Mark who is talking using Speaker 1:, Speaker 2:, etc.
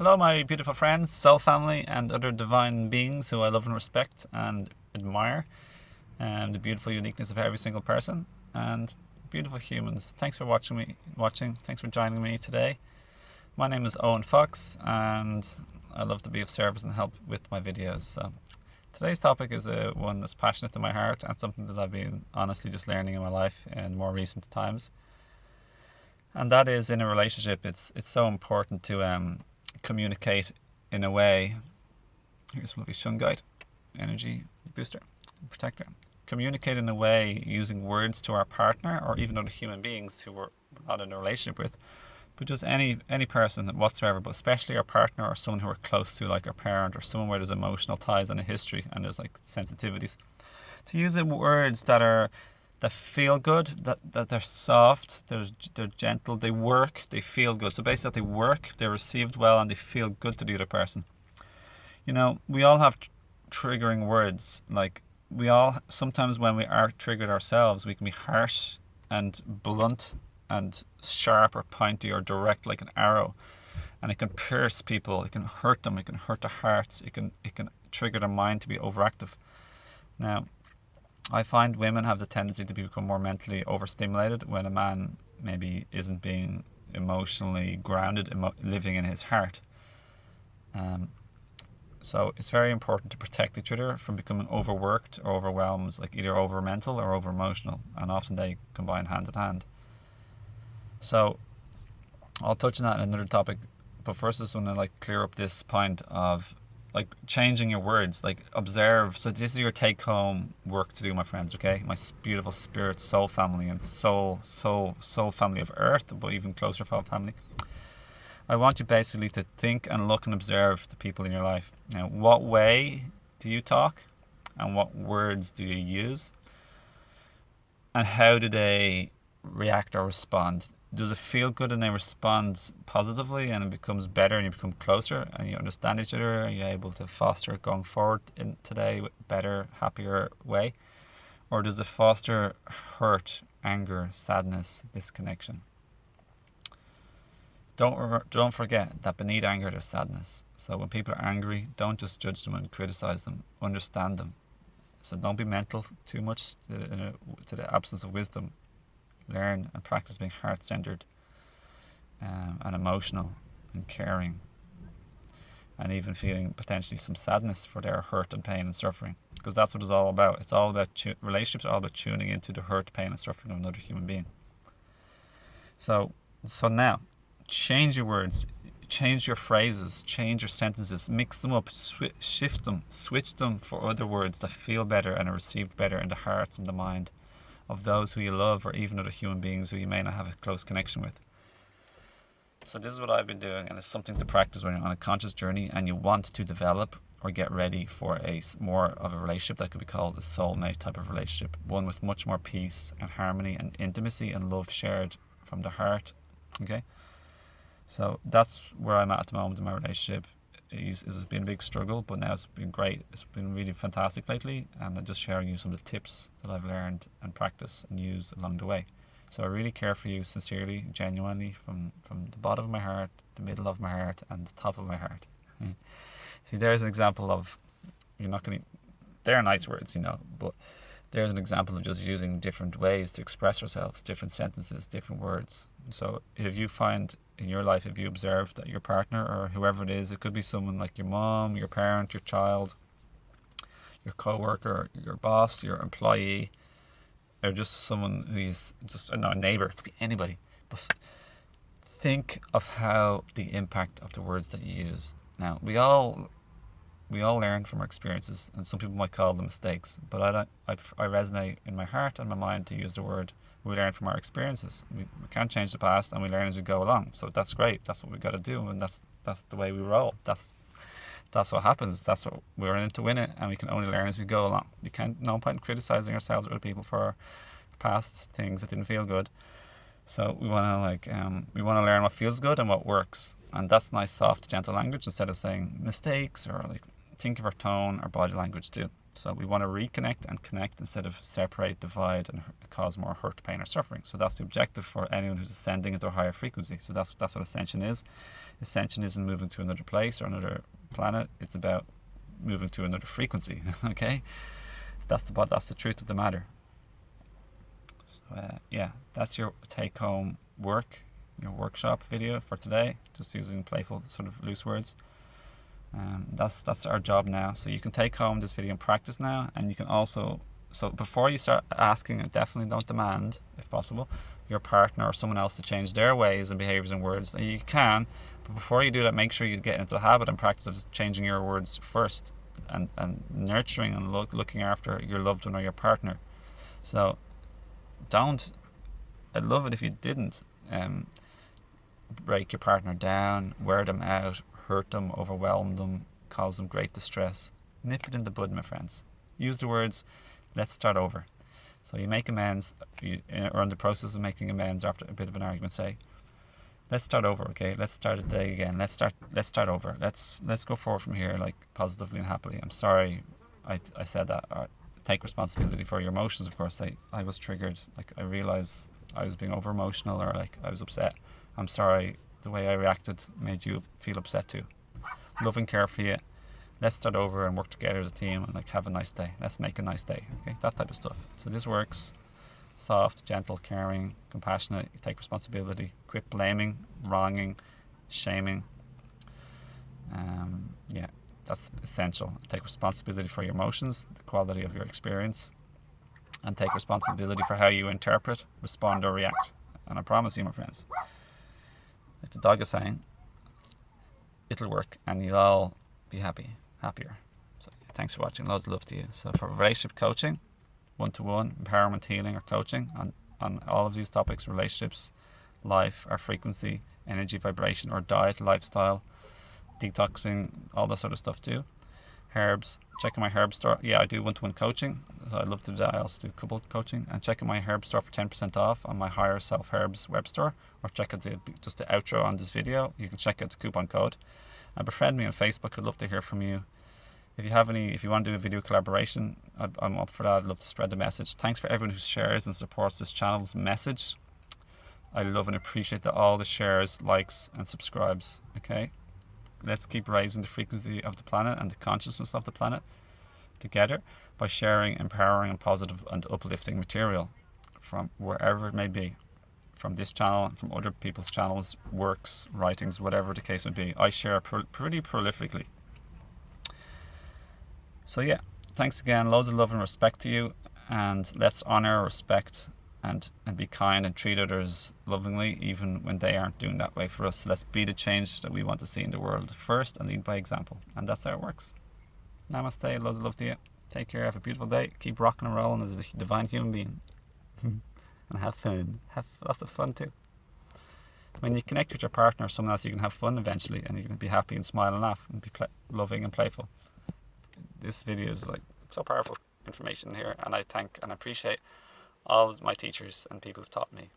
Speaker 1: Hello, my beautiful friends, soul family, and other divine beings who I love and respect and admire, and the beautiful uniqueness of every single person, and beautiful humans. Thanks for watching. Thanks for joining me today. My name is Owen Fox, and I love to be of service and help with my videos. So today's topic is one that's passionate to my heart and something that I've been honestly just learning in my life in more recent times. And that is, in a relationship, it's so important to communicate in a way. Here's one of these shungite energy booster protector. Communicate in a way using words to our partner or even other human beings who we're not in a relationship with, but just any person whatsoever, but especially our partner or someone who we're close to, like our parent or someone where there's emotional ties and a history and there's like sensitivities. To use the words that feel good, that they're soft, they're gentle, they work, they feel good. So basically, they work, they're received well, and they feel good to the other person. You know, we all have triggering words. Like, we all, sometimes when we are triggered ourselves, we can be harsh and blunt and sharp or pointy or direct like an arrow. And it can pierce people, it can hurt them, it can hurt their hearts, it can trigger their mind to be overactive. Now, I find women have the tendency to become more mentally overstimulated when a man maybe isn't being emotionally grounded, living in his heart. So it's very important to protect each other from becoming overworked or overwhelmed, like either over mental or over emotional, and often they combine hand in hand. So I'll touch on that in another topic, but first I just want to clear up this point of changing your words. Observe. So this is your take home work to do, my friends, okay? My beautiful spirit soul family and soul family of earth, but even closer family. I want you basically to think and look and observe the people in your life. Now, what way do you talk and what words do you use, and how do they react or respond? Does it feel good and they respond positively and it becomes better and you become closer and you understand each other and you're able to foster it going forward in today with better, happier way? Or does it foster hurt, anger, sadness, disconnection? Don't forget that beneath anger there's sadness. So when people are angry, don't just judge them and criticize them, understand them. So don't be mental too much to the absence of wisdom. Learn and practice being heart-centered and emotional and caring, and even feeling potentially some sadness for their hurt and pain and suffering, because that's what it's all about. It's all about relationships are all about tuning into the hurt, pain and suffering of another human being. So now, change your words, change your phrases, change your sentences, mix them up, shift them, switch them for other words that feel better and are received better in the hearts and the mind of those who you love, or even other human beings who you may not have a close connection with. So this is what I've been doing, and it's something to practice when you're on a conscious journey and you want to develop or get ready for a more of a relationship that could be called a soulmate type of relationship, one with much more peace and harmony and intimacy and love shared from the heart. Okay, so that's where I'm at the moment in my relationship. It's been a big struggle, but now it's been great. It's been really fantastic lately, and I'm just sharing you some of the tips that I've learned and practiced and used along the way. So I really care for you sincerely, genuinely, from the bottom of my heart, the middle of my heart, and the top of my heart. See, there's an example of, they're nice words, but there's an example of just using different ways to express ourselves, different sentences, different words. So if you find in your life, if you observe that your partner or whoever it is, it could be someone like your mom, your parent, your child, your co-worker, your boss, your employee, or just someone who's just a neighbor, it could be anybody. But think of how the impact of the words that you use. Now, we all learn from our experiences, and some people might call them mistakes, but I resonate in my heart and my mind to use the word we learn from our experiences. We can't change the past, and we learn as we go along. So that's great. That's what we got to do, and that's the way we roll. That's what happens. That's what we're in it to win it, and we can only learn as we go along. No point in criticizing ourselves or other people for our past things that didn't feel good. So we want to learn what feels good and what works, and that's nice, soft, gentle language instead of saying mistakes or think of our tone, our body language too. So we want to reconnect and connect instead of separate, divide, and cause more hurt, pain, or suffering. So that's the objective for anyone who's ascending into a higher frequency. So that's what ascension is. Ascension isn't moving to another place or another planet. It's about moving to another frequency. Okay, that's the truth of the matter. So yeah, that's your take-home work, your workshop video for today. Just using playful, sort of loose words. That's our job now. So you can take home this video and practice now, and you can also, so before you start asking, and definitely don't demand, if possible, your partner or someone else to change their ways and behaviors and words. And you can, but before you do that, make sure you get into the habit and practice of changing your words first, and nurturing and looking after your loved one or your partner. So I'd love it if you didn't break your partner down, wear them out, hurt them, overwhelm them, cause them great distress. Nip it in the bud, my friends. Use the words, let's start over. So you make amends, or in the process of making amends after a bit of an argument, say, let's start over, okay? Let's start the day again. Let's start over. Let's go forward from here, like positively and happily. I'm sorry I said that. Or take responsibility for your emotions, of course. I was triggered. Like, I realized I was being over emotional, or like I was upset. I'm sorry the way I reacted made you feel upset too. Love and care for you. Let's start over and work together as a team, and like have a nice day. Let's make a nice day. Okay, that type of stuff. So this works. Soft, gentle, caring, compassionate. You take responsibility. Quit blaming, wronging, shaming. Yeah, that's essential. Take responsibility for your emotions, the quality of your experience, and take responsibility for how you interpret, respond, or react. And I promise you, my friends, like the dog is saying, it'll work, and you'll all be happier. So thanks for watching. Loads of love to you. So for relationship coaching, one-to-one, empowerment, healing, or coaching on all of these topics, relationships, life, our frequency, energy, vibration, or diet, lifestyle, detoxing, all that sort of stuff too. Herbs, check out my herb store. Yeah, I do one-to-one coaching. So I'd love to do that. I also do couple coaching. And check out my herb store for 10% off on my Higher Self Herbs web store. Or check out just the outro on this video. You can check out the coupon code. And befriend me on Facebook. I'd love to hear from you. If you want to do a video collaboration, I'm up for that. I'd love to spread the message. Thanks for everyone who shares and supports this channel's message. I love and appreciate all the shares, likes, and subscribes. Okay? Let's keep raising the frequency of the planet and the consciousness of the planet together by sharing empowering and positive and uplifting material from wherever it may be, from this channel, from other people's channels, works, writings, whatever the case may be. I share pretty prolifically. So yeah, thanks again. Loads of love and respect to you, and let's honor, respect, and be kind and treat others lovingly, even when they aren't doing that way for us. So let's be the change that we want to see in the world first and lead by example. And that's how it works. Namaste. Loads of love to you. Take care. Have a beautiful day. Keep rocking and rolling as a divine human being. And have fun. Have lots of fun too. When you connect with your partner or someone else, you can have fun eventually, and you can be happy and smile and laugh and be loving and playful. This video is like so powerful information here, and I thank and appreciate all of my teachers and people who've taught me.